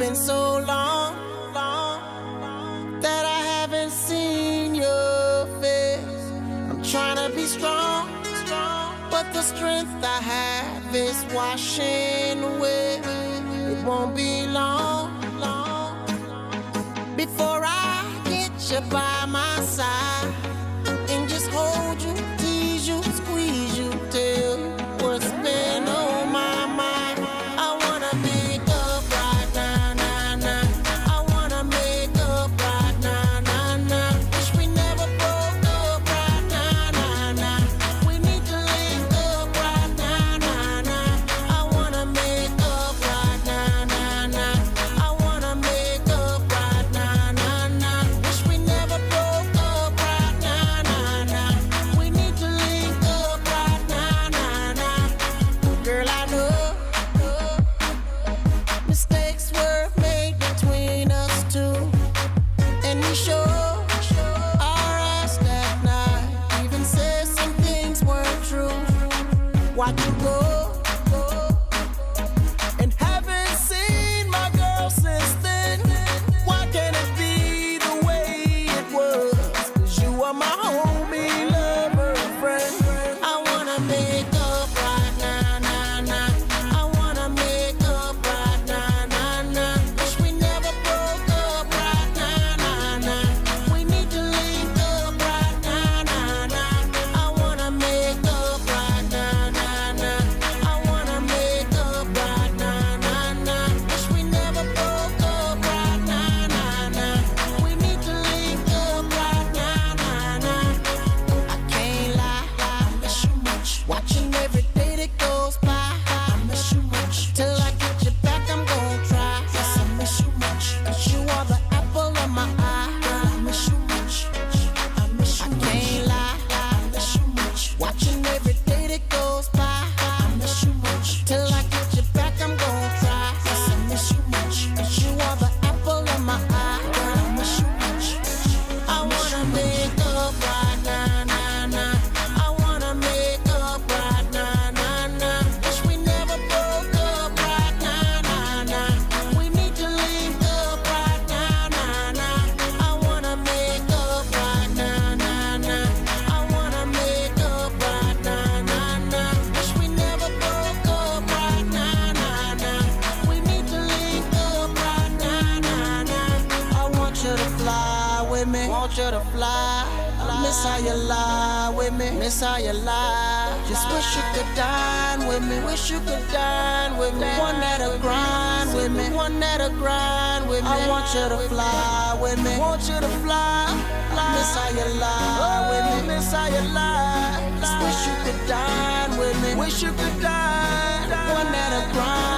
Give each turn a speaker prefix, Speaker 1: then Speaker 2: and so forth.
Speaker 1: been so long that I haven't seen your face. I'm trying to be strong, but the strength I have is washing away. It won't be long before I get you by my side and just hold you, tease you, squeeze you, tell you what's been on my mind. I wanna make up right now, nah, nah. I wanna make up right now, nah, nah. Wish we never broke up right now, nah, nah. We need to link up right now, nah, nah. I wanna make up right now, nah, nah. I wanna make up right now, nah, nah. Wish we never broke up right now, nah, nah. We need to link up right now, nah, nah. Girl, I know mistakes were made between us two, and we sure our ass that night. Even said some things weren't true. Watch you go, and haven't seen my girl since then. Why can't it be the way it was? 'Cause you are my homie, lover, and friend. I wanna make up right now, nah, nah. I wanna make up right now, nah, nah. Wish we never broke up right now, nah, nah. We need to link up right now, nah, nah. I wanna make up right now, nah, nah. I wanna make up right now, nah, nah. Wish we never broke up right now, nah, nah. We need to link up right now, nah, nah. I can't lie, I miss you much. Watching every day that goes by, I miss you much. Till I get you back, I'm gon' try. Yes, I miss you much. 'Cause you are the apple of my eye. I miss you much. I miss you much. I can't lie, I miss you much. Watching every day that goes by, I miss you much. Till I get you back, I'm gon' try. Yes, I miss you much. 'Cause you are the apple of my eye. I miss you much. I wanna make up right now, nah, nah. I wanna make up right now, nah, nah. Wish we never broke up right now, nah, nah. We need to link up right now, nah, nah. I wanna make up right now, nah, nah. I wanna make up right now, nah, nah. Wish we never broke up right now, nah, nah. We need to link up right now, nah, nah. I want you to fly with me, want you to fly. I miss how you lie with me, miss how you lie. Just wish you could dine with me, wish you could dine with me. One that'll grind with me, one that'll grind with me. I want you to fly with me, want you to fly. Miss how you lie with me, miss how you lie. Just wish you could dine with me, wish you could dine. One that'll grind.